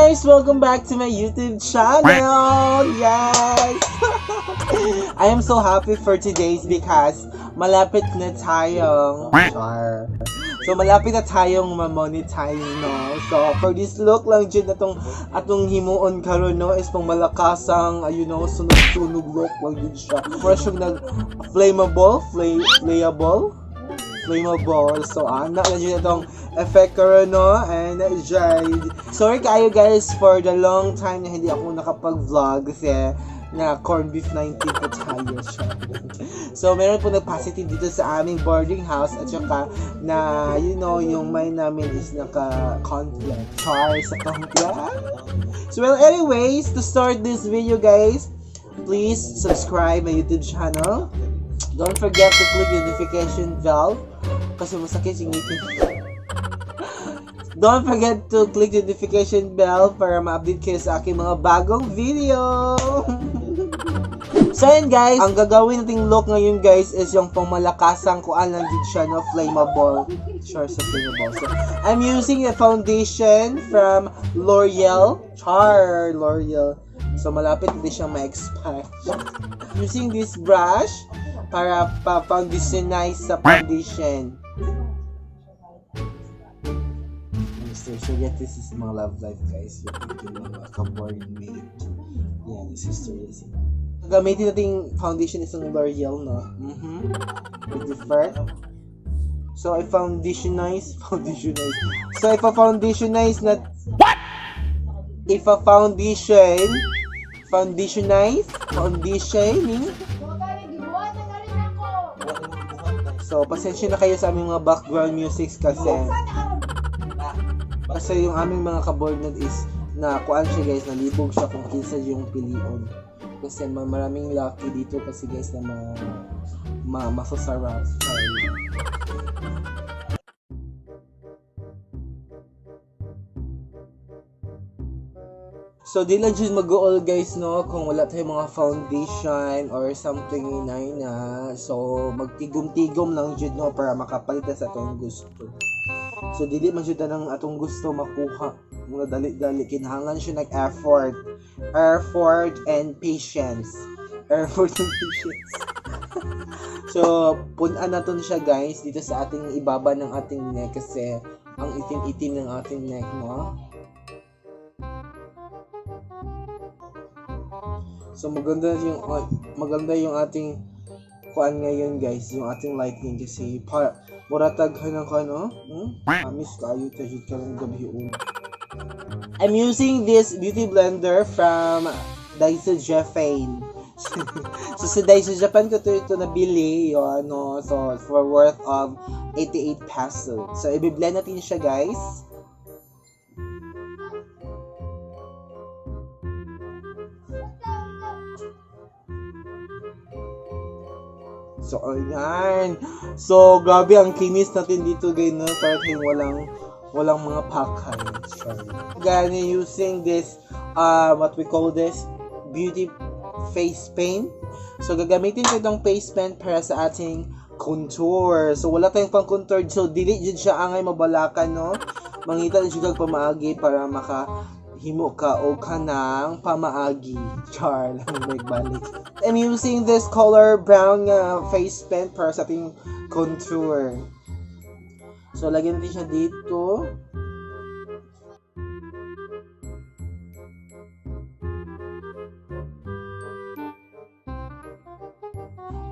guys! Welcome back to my YouTube channel! Yes! I am so happy for today's because malapit na tayong So malapit na tayong ma-monetize, no? So for this look lang dyan atong himuon karon, no, is pang malakasang sunog-sunog look lang dyan siya. Fresh yung flammable. So anak na dyan itong effect karon, no? And sorry kayo guys for the long time na hindi ako nakapag-vlog kasi na corned beef 19 po tayo siya. So meron po nag-positive dito sa aming boarding house at saka na yung mind namin is naka-conflict. Sa conflict. So well, anyways, to start this video guys, please subscribe my YouTube channel. Don't forget to click the notification bell kasi masakit yung ngipin. Don't forget to click the notification bell para ma-update kayo sa aking mga bagong video. So yun guys, ang gagawin nating look ngayon guys is yung pangmalakasang kuan lang din siya, no, flammable. Sure, so flammable. So I'm using a foundation from L'Oreal. L'Oreal. So malapit din siya ma-expire. Using this brush para pa-foundationize sa foundation. So yeah, this is my love life guys. Yung ka-board mate. Yeah, this is seriously. Gamitin nating foundation isang L'Oreal, no? With the fur. So I foundationize. So if a foundationize na what? If a foundationing. So pasensya na kayo sa aming mga background musics kasi yung aming mga kaboard na is na kuan siya guys, nalibog siya kung kinsa yung pilion. Kasi maraming lucky dito kasi guys na masasarap. So di lang dyan mag-all guys, no, kung wala tayong mga foundation or something na. So magtigom-tigom lang dyan, no, para makapalit sa atong gusto. So dili man jud nang atong gusto makuha. Mga dali-dali kinahanglan siya nag-effort and patience. So punan naton siya guys dito sa ating ibaba ng ating neck kasi ang itim-itim ng ating neck, no. So maganda yung ating kuan ngayon guys, yung ating lighting kasi muratag ng kano, amis kayo tajud ka ng gabi. I'm using this beauty blender from Daiso Japan. So sa Daiso Japan ko ito nabili, so for worth of 88 pesos. So i-blend natin siya guys. So, ayan. So, grabe ang kinis natin dito, guys, no? Para kayong walang mga pakay. Again, using this, what we call this, beauty face paint. So, gagamitin ko itong face paint para sa ating contour. So, wala tayong pang contour. So, dili dyan siya angay mabalakan, no? Mangita dyan siya pamaagi para himo ka o kanang pamaagi. Char lang magbalik. I'm using this color brown face paint para sa ating contour. So lagyan natin siya dito.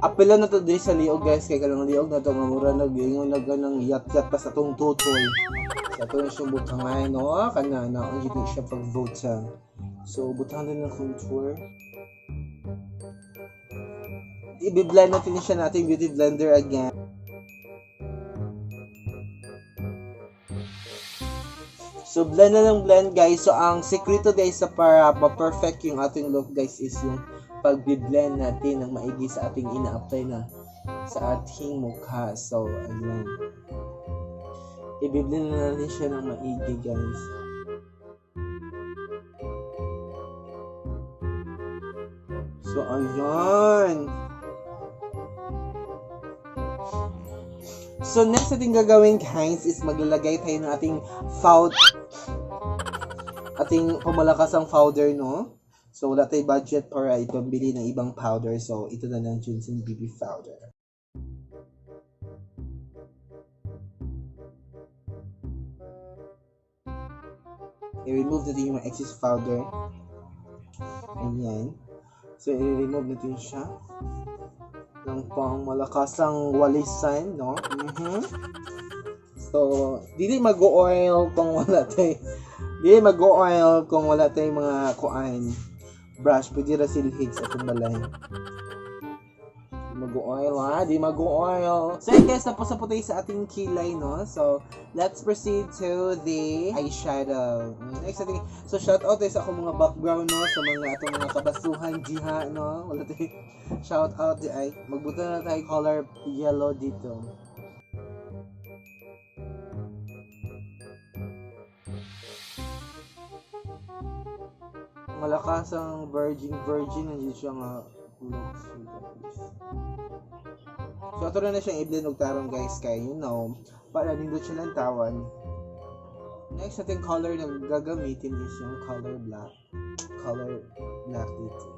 Apela na to din sa liog guys, kaya kalang liog na to nga mura nag-ingon na ganang yat-yat pa sa tong tutoy. Sa ito na siyang butangay, no? Kana na ang hindi siya pag-vote sa. So butang din ng contour. I-blend natin siya nating beauty blender again. So blend na ng blend guys. So ang sekreto guys sa para ma-perfect yung ating look guys is yung pag-blend natin ng maigi sa ating ina-apply na sa ating mukha. So ayan. I-blend na natin siya ng maigi guys. So ayan. So next natin gagawin guys is maglalagay tayo ng ating ating pamalakas powder, no? So, wala tayong budget para ipambili ng ibang powder. So, ito na lang Ginseng BB powder. I-remove natin yung mga excess powder. Ayan. So, i-remove natin siya ng pangmalakasang walisan, no? So, dili mag-oil kung wala tayong mga kuan brush. Pwede ra silhig sa itong balay. Mag-oil, ha? Di mag-oil. So, guys, tapos na po tayo sa ating kilay, no? So, let's proceed to the eyeshadow. Next ating, so, shout out tayo sa akong mga background, no? Sa atong mga kabasuhan, jiha, no? Wala tayo, shout out di ay. Magbuta na tayo color yellow dito. Malakas ang virgin, nandiyan siya nga looks. So, ito na siyang i-blend og tarong, guys, kay you know, para nindot siya ng tawan. Next natin color na gagamitin is yung color black dito.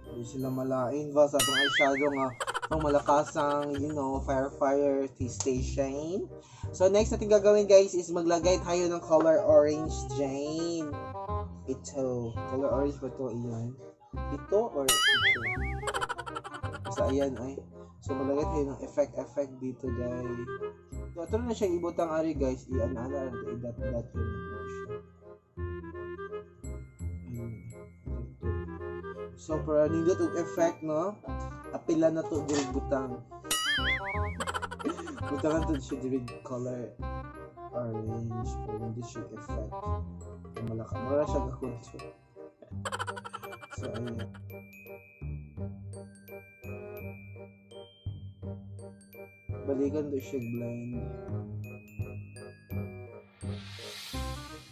Hindi sila malain ba sa itong eyeshadow nga pang malakasang, you know, fire stay shine. So, next natin gagawin, guys, is maglagay tayo ng color orange, Jane. Ito. Color orange ba ito? Iyan. Ito or ito? Basta ayan ay. So, maglagay tayo ng effect dito, guys. So, ito na siya ibutang ari, guys. I-ana-ana. I-dot yun. So, para nindot og effect, no? Apila na to diri butang. Butangan to siya diri color orange pero hindi siya effect. Malaka. Mara siya gakunto. So, ayan. Balikan to siya blind.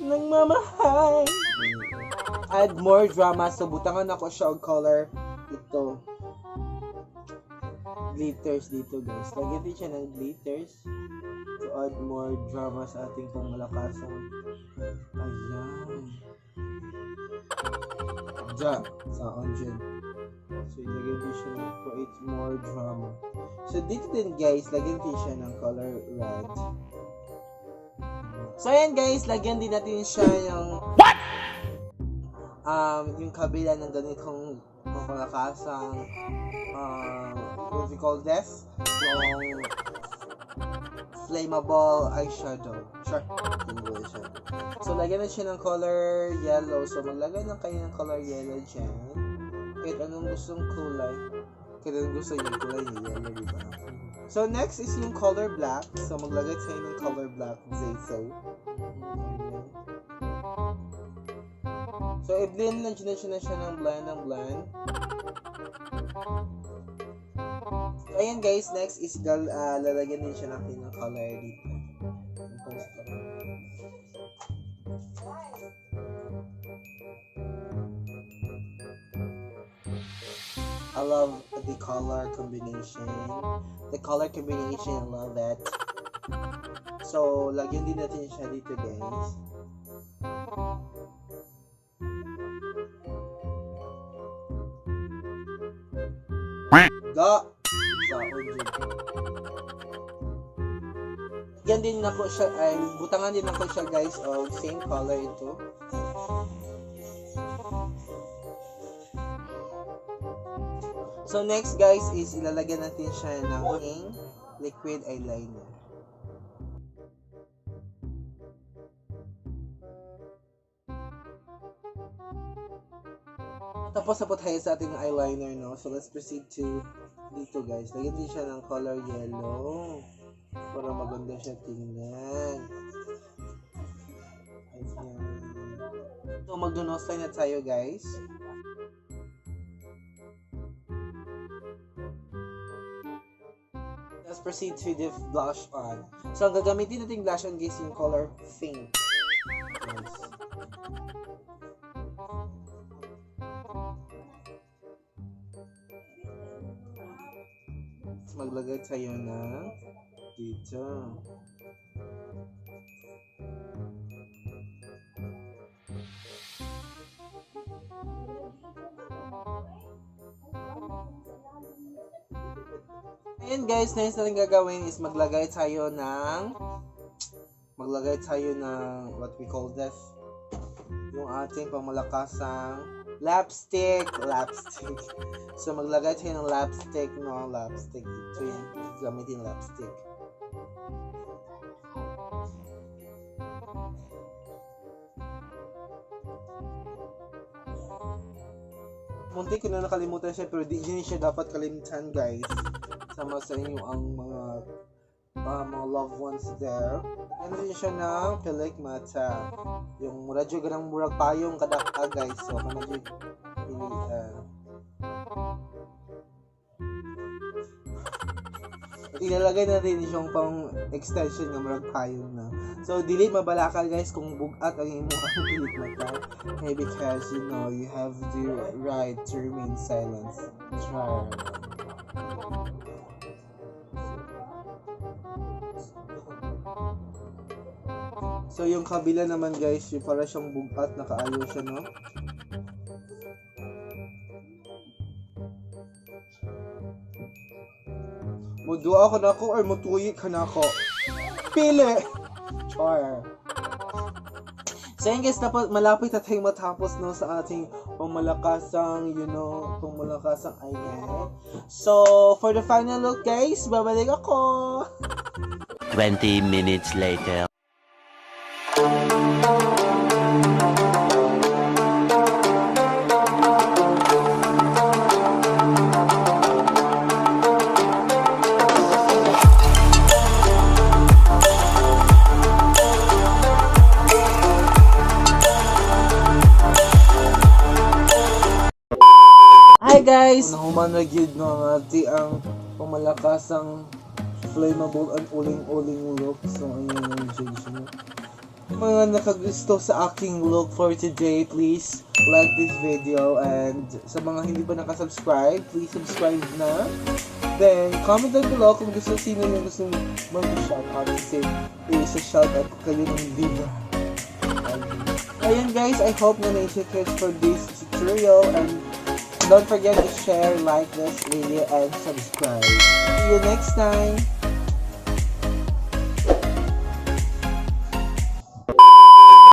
Nang mamahal. Add more drama. So, butangan ako siya og color ito. Glitters dito, guys. Lagyan din siya ng glitters to add more drama sa ating pangmalakasan. Ayan. Diyan. Sa dyan. So, ilagyan din siya ng create more drama. So, dito din, guys, lagyan din siya ng color red. So, ayan, guys. Lagyan din natin siya yung yung kabila ng ganitong pangmalakasang what we call this? Yung flammable eyeshadow. Sure. So, lagyan na siya ng color yellow. So, maglagay na kayo ng color yellow dyan. Kahit anong gustong kulay. Kahit anong gusto yung kulay yung yellow, diba? So, next is yung color black. So, maglagay tayo ng color black. Zayso. So, i-blend lang siya ng blend. So, ayan, guys. Next is lalagyan din siya natin ng color dito. I love the color combination. I love it. So, lagyan din natin siya dito, guys. Yan din na po siya, ay butangan din ako siya, guys, of same color ito. So next, guys, is ilalagyan natin siya ng liquid eyeliner. Tapos na po tayo sa ating eyeliner, no? So let's proceed to dito, guys. Lagyan din siya ng color yellow para maganda siya tingnan. Ayan. So magdo-nose line na tayo, guys. Let's proceed to the blush on. So ang gagamitin nating blush on, guys, yung color pink. Yes. maglagay tayo ng dito. Ayan guys, next natin gagawin is maglagay tayo ng what we call this, yung ating pamalakasang lapstick. So maglagay tayo ng lapstick. Ito yan, gamitin lapstick. Munti ko na nakalimutan siya, pero di niya siya dapat kalimutan guys. Sama sa inyo ang mga loved ones there. Ano din siya ng pilik mata. Yung radyo ganang murag payong kadaka guys. So kanang pilihan. At ilalagay natin yung pang extension ng murag payong na. So dili mabalaka guys kung bugat ang imong pilik mata. Okay, because you know you have the right to remain silent. Try. So yung kabila naman guys, yung para siyang bugat, nakaayo siya, no? Mudua ka na ako or mutuyi ka na ako? Pili! Char. So yun guys, malapit na tayong matapos, no, sa ating pamalakasang, pamalakasang ayan. So, for the final look guys, babalik ako! 20 minutes later. Hi guys! Nahuman na gyud no ang pamalakasang flammable and uling-uling look. So ayan yung judge mo. Mga nakagusto sa aking look for today, please like this video, and sa mga hindi pa nakasubscribe, please subscribe na. Then comment down below kung sino yung gusto mag-shoutout, kasi isa-shoutout ko kayo ng diva. Ayan guys, I hope na na-enjoy for this tutorial, and don't forget to share, like this video, and subscribe. See you next time!